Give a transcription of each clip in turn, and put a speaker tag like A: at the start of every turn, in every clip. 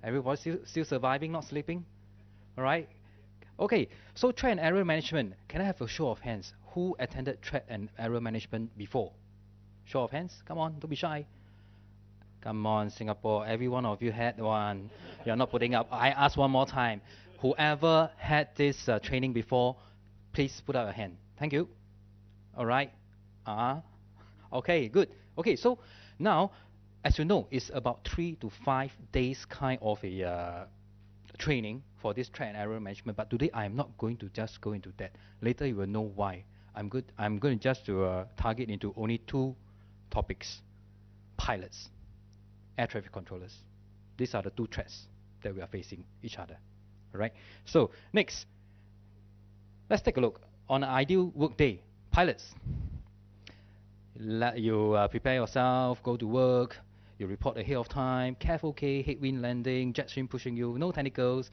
A: Everybody still surviving, not sleeping? All right. Okay, so threat and error management. Can I have a show of hands? Who attended threat and error management before? Show of hands. Come on, don't be shy. Come on, Singapore. Every one of you had one. You're not putting up. I ask one more time. Whoever had this training before, please put up your hand. Thank you. All right. Okay, good. Okay, so now, as you know, it's about 3 to 5 days kind of a training for this threat and error management. But today I am not going to just go into that. Later you will know why. I'm going to just target into only 2 topics: pilots, air traffic controllers. These are the 2 threats that we are facing each other. All right. So next, let's take a look on an ideal work day. Pilots, you prepare yourself, go to work. You report ahead of time, careful, okay, headwind landing, jet stream pushing you, no technicals,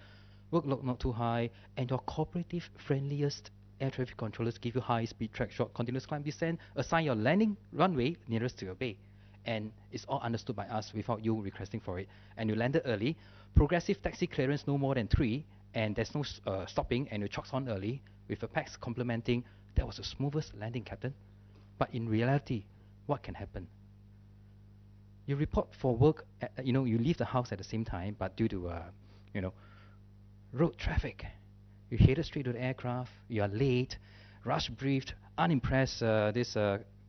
A: workload not too high, and your cooperative, friendliest air traffic controllers give you high-speed track shot, continuous climb, descent, assign your landing runway nearest to your bay. And it's all understood by us without you requesting for it. And you landed early, progressive taxi clearance no more than 3, and there's no stopping, and you chalks on early, with a PAX complementing. That was the smoothest landing, Captain. But in reality, what can happen? You report for work, you leave the house at the same time, but due to, road traffic, you headed straight to the aircraft, you are late, rush briefed, unimpressed these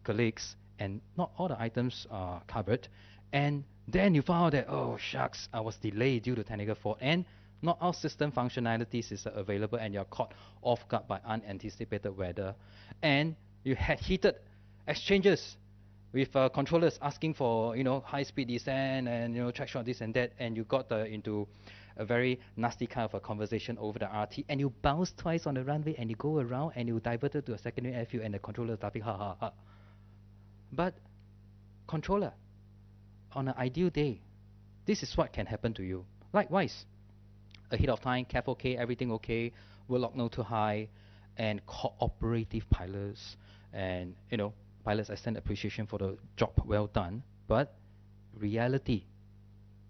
A: colleagues, and not all the items are covered. And then you found out that, oh shucks, I was delayed due to technical fault, and not all system functionalities is available, and you're caught off guard by unanticipated weather. And you had heated exchanges with controllers asking for high-speed descent and track shot, this and that, and you got into a very nasty kind of a conversation over the RT, and you bounce twice on the runway, and you go around, and you diverted to a secondary airfield, and the controller is laughing, ha ha ha. But controller, on an ideal day, this is what can happen to you. Likewise, ahead of time, careful, okay, everything okay, workload not too high, and cooperative pilots, and pilots extend appreciation for the job well done. But reality,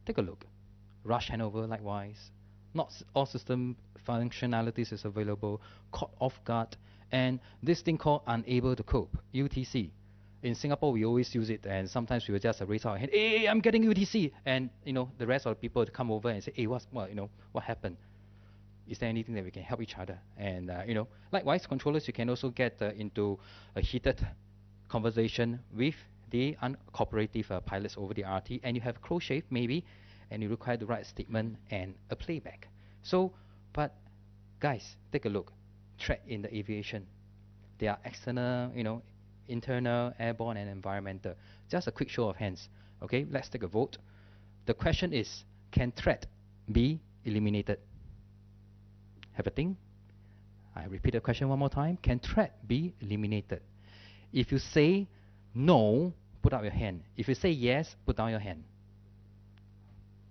A: take a look. Rush handover, likewise. Not all system functionalities is available. Caught off guard, and this thing called unable to cope, UTC. In Singapore, we always use it, and sometimes we will just raise our hand, hey, I'm getting UTC, and the rest of the people to come over and say, hey, what happened? Is there anything that we can help each other? And likewise, controllers, you can also get into a heated conversation with the uncooperative pilots over the RT, and you have a close shave maybe, and you require to write a statement and a playback. So, but guys, take a look. Threat in the aviation. There are external, internal, airborne, and environmental. Just a quick show of hands. Okay, let's take a vote. The question is, can threat be eliminated? Have a think. I repeat the question one more time. Can threat be eliminated? If you say no, put up your hand. If you say yes, put down your hand.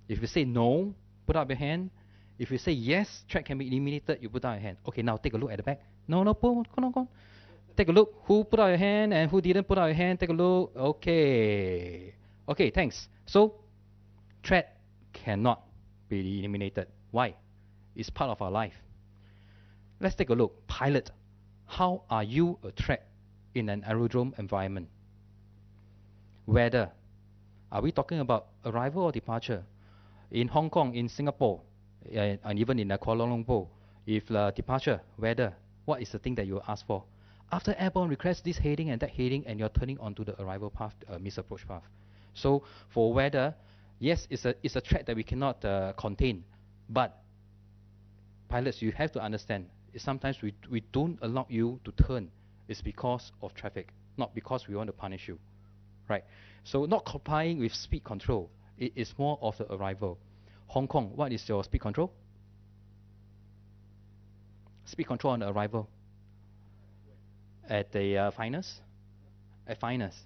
A: If you say no, put up your hand. If you say yes, threat can be eliminated, you put down your hand. Okay, now take a look at the back. No, go on. Take a look. Who put out your hand and who didn't put out your hand? Take a look. Okay. Okay, thanks. So, threat cannot be eliminated. Why? It's part of our life. Let's take a look. Pilot, how are you a threat in an aerodrome environment? Weather. Are we talking about arrival or departure? In Hong Kong, in Singapore, and even in Kuala Lumpur, if departure, weather, what is the thing that you ask for? After airborne, request this heading and that heading, and you're turning onto the arrival path, misapproach path. So for weather, yes, it's a threat that we cannot contain. But pilots, you have to understand, sometimes we don't allow you to turn. It's because of traffic, not because we want to punish you, right? So not complying with speed control. It is more of the arrival. Hong Kong, what is your speed control? Speed control on the arrival. At the finest? At finest.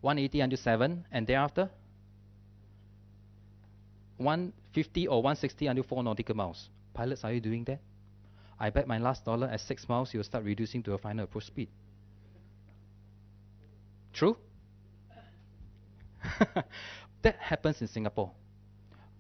A: 180 until 7, and thereafter? 150 or 160 until 4 nautical miles. Pilots, are you doing that? I bet my last dollar at 6 miles, you'll start reducing to a final approach speed. True? That happens in Singapore.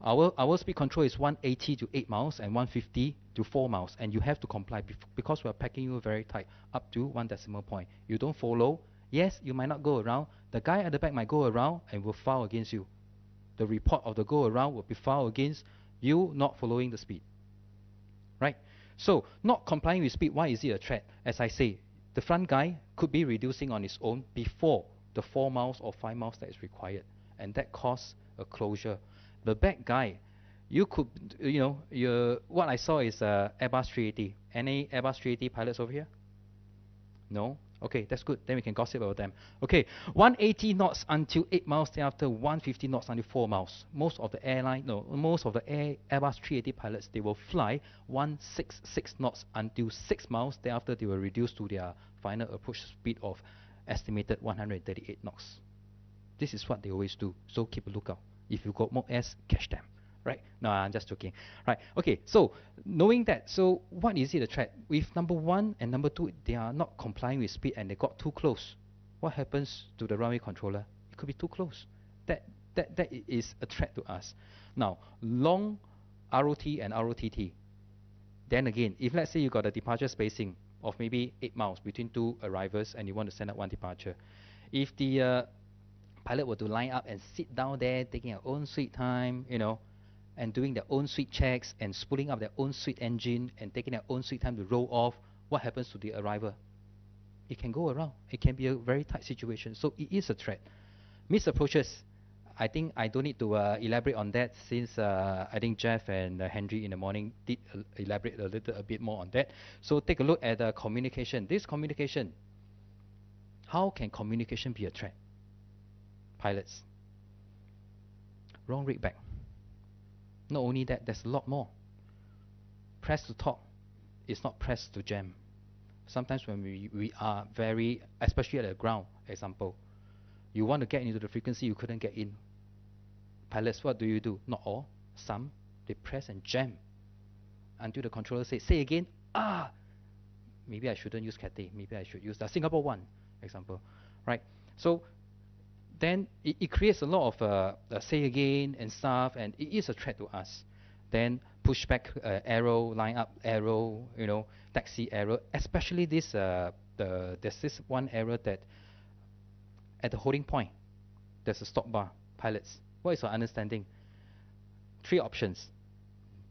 A: Our speed control is 180 to 8 miles and 150 to 4 miles, and you have to comply because we are packing you very tight up to 1 decimal point. You don't follow, yes, you might not go around. The guy at the back might go around and will file against you. The report of the go around will be filed against you not following the speed. Right? So, not complying with speed, why is it a threat? As I say, the front guy could be reducing on his own before the 4 miles or 5 miles that is required, and that causes a closure. The back guy, you could, what I saw is Airbus 380. Any Airbus 380 pilots over here? No? Okay, that's good. Then we can gossip about them. Okay, 180 knots until 8 miles, thereafter 150 knots until 4 miles. Most of the Airbus 380 pilots, they will fly 166 knots until 6 miles. Thereafter, they will reduce to their final approach speed of estimated 138 knots. This is what they always do. So keep a lookout. If you got more S, catch them. Right? No, I'm just joking. Right. Okay. So knowing that, so what is it a threat? If number 1 and number 2, they are not complying with speed and they got too close, what happens to the runway controller? It could be too close. That is a threat to us. Now, long ROT and ROTT. Then again, if let's say you got a departure spacing of maybe 8 miles between 2 arrivals and you want to send out 1 departure, if the pilot were to line up and sit down there taking their own sweet time, and doing their own sweet checks and spooling up their own sweet engine and taking their own sweet time to roll off, what happens to the arrival? It can go around. It can be a very tight situation. So it is a threat. Missed approaches. I think I don't need to elaborate on that, since I think Jeff and Henry in the morning did elaborate a bit more on that. So take a look at communication. This communication. How can communication be a threat? Pilots. Wrong readback. Not only that, there's a lot more. Press to talk is not press to jam. Sometimes when we are very, especially at the ground, example, you want to get into the frequency, you couldn't get in. Pilots, what do? Not all, some, they press and jam until the controller says, say again, maybe I shouldn't use Cathay, maybe I should use the Singapore one, example, right? So then it creates a lot of say again and stuff, and it is a threat to us. Then pushback arrow, line up arrow, taxi arrow, especially this there's this one arrow that at the holding point there's a stop bar. Pilots, what is your understanding? 3 options.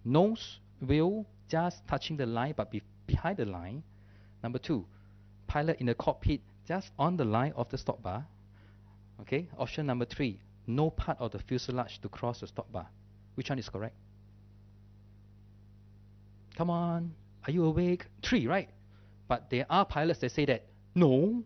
A: Nose, wheel, just touching the line but behind the line. Number 2, pilot in the cockpit just on the line of the stop bar. Okay, option number 3, no part of the fuselage to cross the stop bar. Which one is correct? Come on, are you awake? 3, right? But there are pilots that say that, no,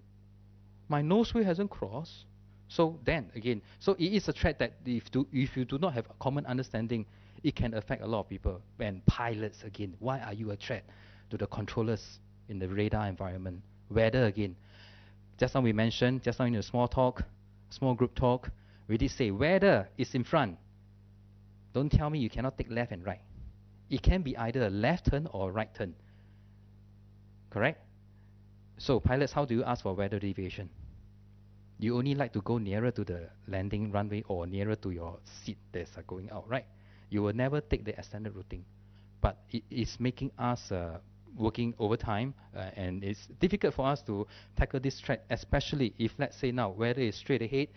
A: my nose wheel hasn't crossed. So then again, so it is a threat that if you do not have a common understanding, it can affect a lot of people. And pilots, again, why are you a threat to the controllers in the radar environment? Weather, again, just now we mentioned, just now in the small group talk, we did say weather is in front. Don't tell me you cannot take left and right. It can be either a left turn or a right turn. Correct? So pilots, how do you ask for weather deviation? You only like to go nearer to the landing runway or nearer to your seat that's going out, right? You will never take the extended routing. But it is making us working overtime, and it's difficult for us to tackle this threat, especially if, let's say now, weather is straight ahead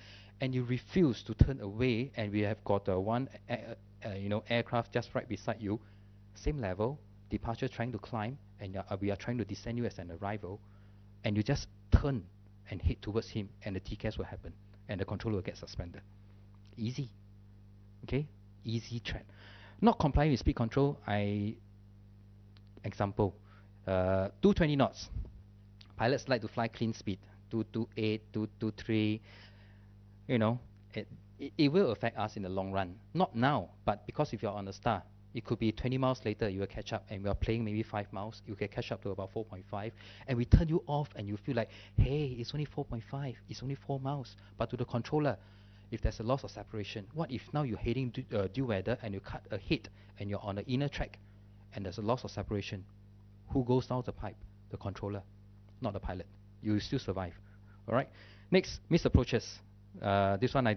A: and you refuse to turn away, and we have got one aircraft just right beside you, same level, departure trying to climb, and we are trying to descend you as an arrival, and you just turn and head towards him, and the TCAS will happen, and the controller will get suspended. Easy. Okay? Easy threat. Not complying with speed control, example, 220 knots. Pilots like to fly clean speed, 228, 223. It will affect us in the long run. Not now, but because if you're on the star, it could be 20 miles later you will catch up, and we are playing maybe 5 miles, you can catch up to about 4.5, and we turn you off and you feel like, hey, it's only 4.5, it's only 4 miles. But to the controller, if there's a loss of separation, what if now you're heading due weather and you cut ahead and you're on the inner track and there's a loss of separation? Who goes down the pipe? The controller, not the pilot. You will still survive. Alright? Next, missed approaches. This one,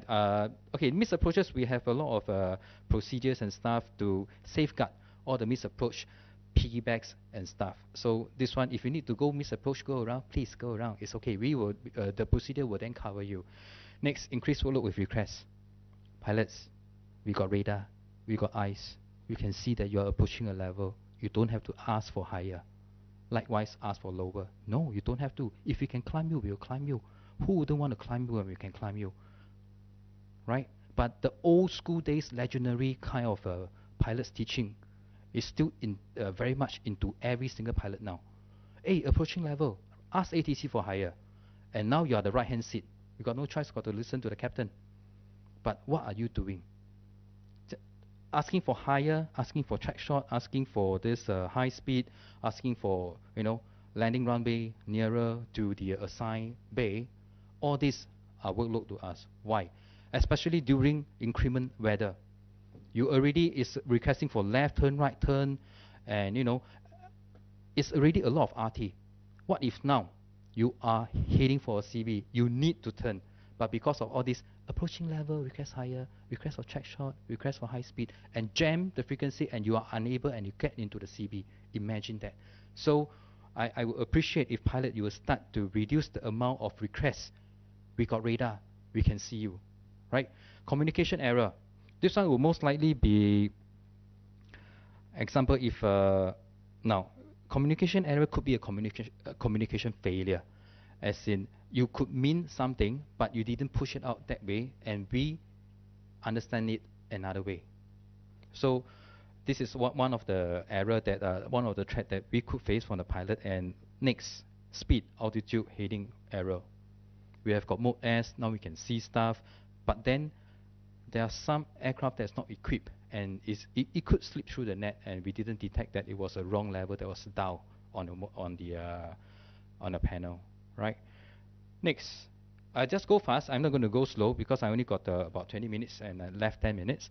A: okay, missed approaches, we have a lot of procedures and stuff to safeguard all the missed approach, piggybacks and stuff. So this one, if you need to go missed approach, go around, please go around. It's okay. We will, the procedure will then cover you. Next, increase workload with requests. Pilots, we got radar, we got eyes. We can see that you are approaching a level. You don't have to ask for higher. Likewise, ask for lower. No, you don't have to. If we can climb you, we'll climb you. Who wouldn't want to climb you when we can climb you? Right? But the old school days, legendary kind of pilot's teaching is still very much into every single pilot now. Hey, approaching level, ask ATC for higher. And now you are the right-hand seat. You got no choice, got to listen to the captain. But what are you doing? Asking for higher, asking for track shot, asking for this high speed, asking for, landing runway nearer to the assigned bay, all these are workload to us. Why? Especially during increment weather. You already is requesting for left turn, right turn, and it's already a lot of RT. What if now you are heading for a CB, you need to turn, but because of all this approaching level, request higher, request for track shot, request for high speed, and jam the frequency, and you are unable and you get into the CB. Imagine that. So I would appreciate if pilot you will start to reduce the amount of requests. We got radar, we can see you, right? Communication error. This one will most likely be, example, if now communication error could be a communication failure, as in you could mean something but you didn't push it out that way, and we understand it another way. So this is one of the error that one of the threat that we could face from the pilot. And next, speed, altitude, heading error. We have got mode S, now we can see stuff, but then there are some aircraft that's not equipped, and it could slip through the net, and we didn't detect that it was a wrong level that was down on the panel, right? Next, I just go fast. I'm not going to go slow because I only got about 20 minutes and left 10 minutes.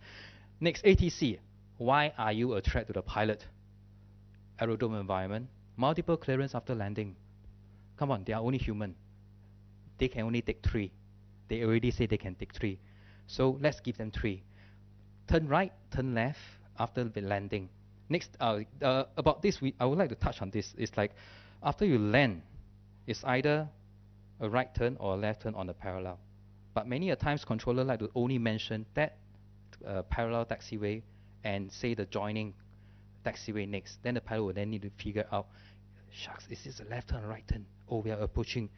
A: Next, ATC. Why are you a threat to the pilot? Aerodrome environment, multiple clearance after landing. Come on, they are only human. They can only take 3. They already say they can take 3. So let's give them 3. Turn right, turn left after the landing. Next, about this, I would like to touch on this. It's like after you land, it's either a right turn or a left turn on the parallel. But many a times, controller like to only mention that parallel taxiway and say the joining taxiway next. Then the pilot will then need to figure out, shucks, is this a left turn or right turn? Oh, we are approaching.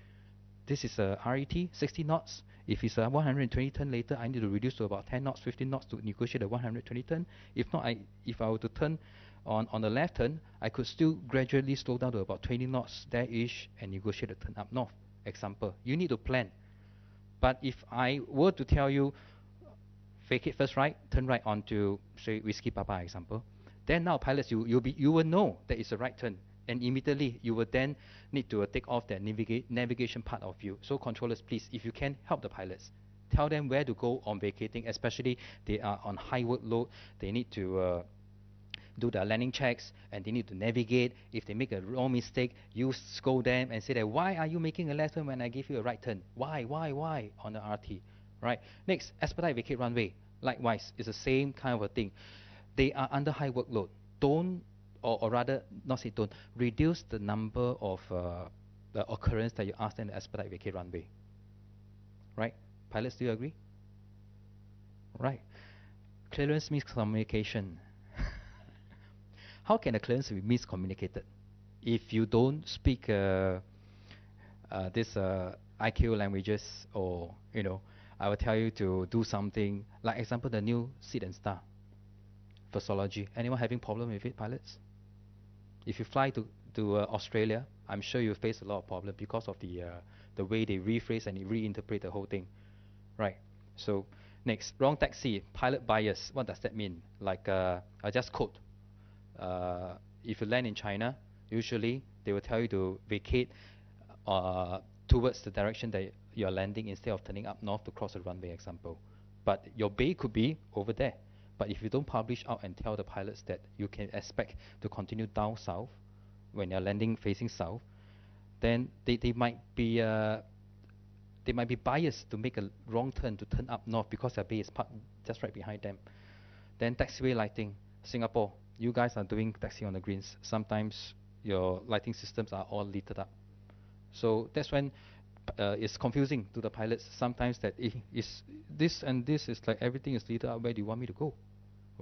A: This is a RET, 60 knots. If it's a 120 turn later, I need to reduce to about 10 knots, 15 knots to negotiate a 120 turn. If not, if I were to turn on the left turn, I could still gradually slow down to about 20 knots there-ish and negotiate a turn up north. Example, you need to plan. But if I were to tell you, vacate first right, turn right onto, say, Whiskey Papa example, then now pilots, you will know that it's a right turn, and immediately you will then need to take off that navigation part of you. So controllers, please, if you can, help the pilots. Tell them where to go on vacating, especially they are on high workload. They need to do their landing checks, and they need to navigate. If they make a wrong mistake, you scold them and say that, why are you making a left turn when I give you a right turn? Why on the RT, right? Next, expedite vacate runway. Likewise, it's the same kind of a thing. They are under high workload. Don't, or rather, not say don't, reduce the number of the occurrence that you ask them to expedite vacate runway. Right? Pilots, do you agree? Right. Clearance miscommunication. How can a clearance be miscommunicated? If you don't speak this IQ languages, or I will tell you to do something. Like example, the new seat and star physiology. Anyone having problem with it, pilots? If you fly to Australia, I'm sure you face a lot of problem because of the way they rephrase and reinterpret the whole thing, right? So next, wrong taxi, pilot bias. What does that mean? Like I just quote. If you land in China, usually they will tell you to vacate towards the direction that you're landing instead of turning up north to cross the runway, example. But your bay could be over there. But if you don't publish out and tell the pilots that you can expect to continue down south when you're landing facing south, then they might be They might be biased to make a wrong turn to turn up north because their bay is parked just right behind them. Then taxiway lighting. Singapore, you guys are doing taxi on the greens. Sometimes your lighting systems are all lit up. So that's when it's confusing to the pilots. Sometimes that is this and this is like everything is lit up. Where do you want me to go?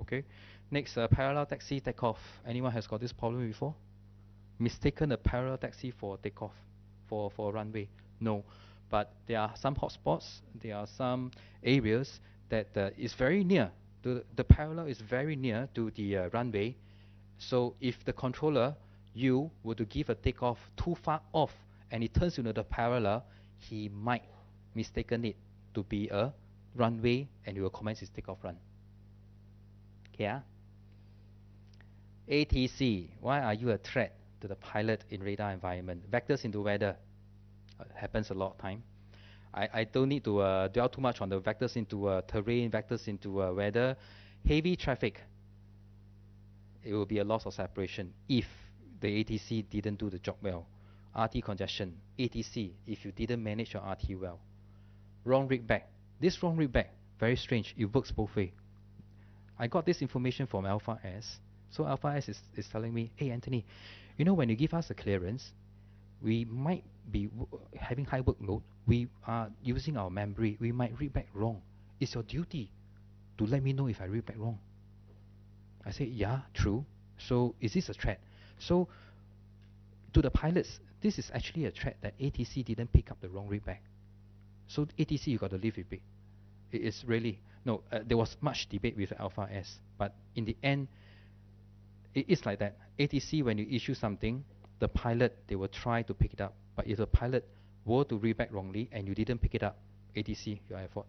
A: Okay. Next, parallel taxi takeoff. Anyone has got this problem before? Mistaken a parallel taxi for takeoff for a runway? No. But there are some hotspots. There are some areas that is very near. The parallel is very near to the runway. So if the controller, you were to give a takeoff too far off and it turns into the parallel, he might mistaken it to be a runway and he will commence his takeoff run. Yeah. ATC, why are you a threat to the pilot in radar environment? Vectors into weather. Happens a lot of time. I don't need to dwell too much on the vectors into terrain, vectors into weather. Heavy traffic. It will be a loss of separation if the ATC didn't do the job well. RT congestion. ATC, if you didn't manage your RT well. Wrong read back. This wrong read back, very strange. It works both ways. I got this information from Alpha S. So Alpha S is telling me, hey Anthony, you know when you give us a clearance, we might be having high workload. We are using our memory. We might read back wrong. It's your duty to let me know if I read back wrong. I say, yeah, true. So is this a threat? So to the pilots, this is actually a threat that ATC didn't pick up the wrong read back. So ATC, you got to live with it. It is really, no, there was much debate with Alpha S, but in the end, it is like that. ATC, when you issue something, the pilot, they will try to pick it up. But if the pilot were to read back wrongly and you didn't pick it up, ATC, you are at fault.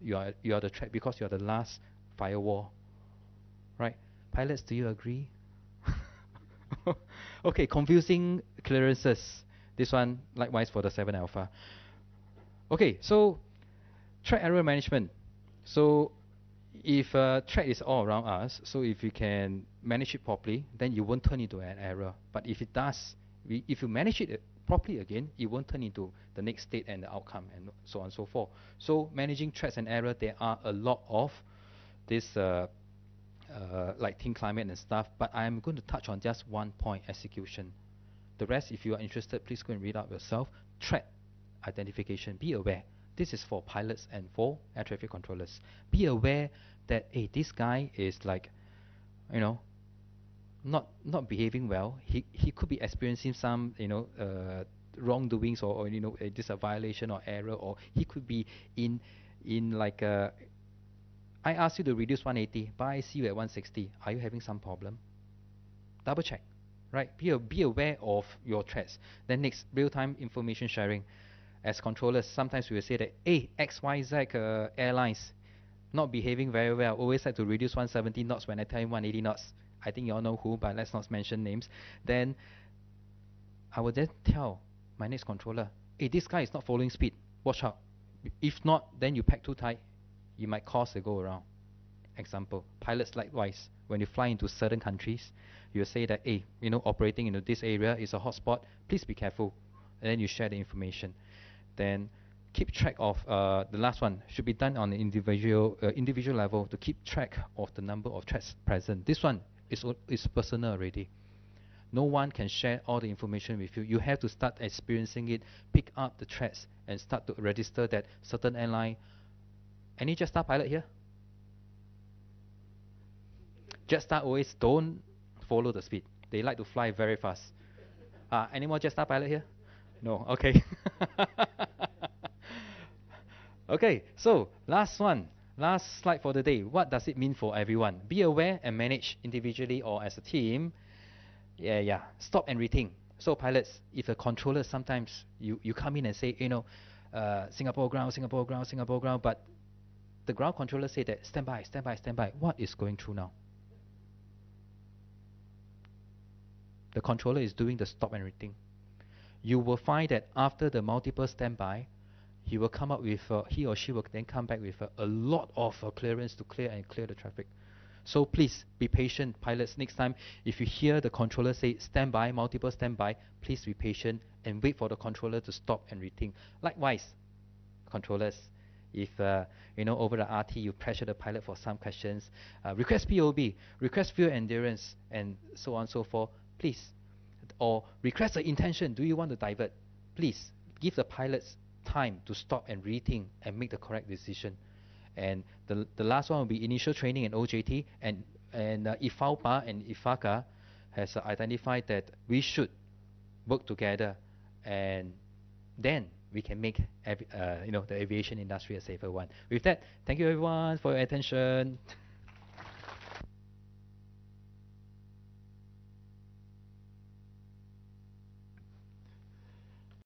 A: You are the threat because you are the last firewall. Right? Pilots, do you agree? Okay, confusing clearances. This one, likewise for the 7 Alpha. Okay, so threat error management. So if threat is all around us, so if you can manage it properly, then you won't turn into an error. But if it does, if you manage it properly again, it won't turn into the next state and the outcome and so on and so forth. So managing threats and error, there are a lot of this like team climate and stuff, but I'm going to touch on just one point, execution. The rest, if you are interested, please go and read up yourself. Threat identification, be aware. This is for pilots and for air traffic controllers. Be aware that, hey, this guy is like, you know, not behaving well. He could be experiencing some, you know, wrongdoings or you know, just a violation or error, or he could be in like I asked you to reduce 180, but I see you at 160. Are you having some problem? Double check, right? Be aware of your threats. Then next, real-time information sharing. As controllers, sometimes we will say that, hey, XYZ airlines not behaving very well. Always like to reduce 170 knots when I tell him 180 knots. I think you all know who, but let's not mention names. Then I will then tell my next controller, hey, this guy is not following speed. Watch out. If not, then you pack too tight. You might cause a go around. Example, pilots likewise, when you fly into certain countries, you say that, hey, you know, operating into this area is a hotspot. Please be careful. And then you share the information. Then keep track of the last one should be done on an individual level to keep track of the number of threats present. This one is personal already. No one can share all the information with you. You have to start experiencing it, pick up the threats, and start to register that certain airline. Any Jetstar pilot here? Jetstar always don't follow the speed. They like to fly very fast. Any more Jetstar pilot here? No. Okay. Okay, so last slide for the day. What does it mean for everyone? Be aware and manage individually or as a team. Yeah. Stop and rethink. So pilots, if a controller, sometimes you come in and say, you know, Singapore ground, but the ground controller say that stand by. What is going through now? The controller is doing the stop and rethink. You will find that after the multiple standby, he will come up with, he or she will then come back with a lot of clearance to clear the traffic. So please be patient, pilots. Next time, if you hear the controller say standby, multiple standby, please be patient and wait for the controller to stop and rethink. Likewise, controllers. If over the RT you pressure the pilot for some questions, request POB, request fuel endurance, and so on and so forth. Please, or request the intention. Do you want to divert? Please give the pilots time to stop and rethink and make the correct decision. And the last one will be initial training and OJT, and IFAUPA and IFACA has identified that we should work together, and then we can make the aviation industry a safer one. With that, thank you everyone for your attention.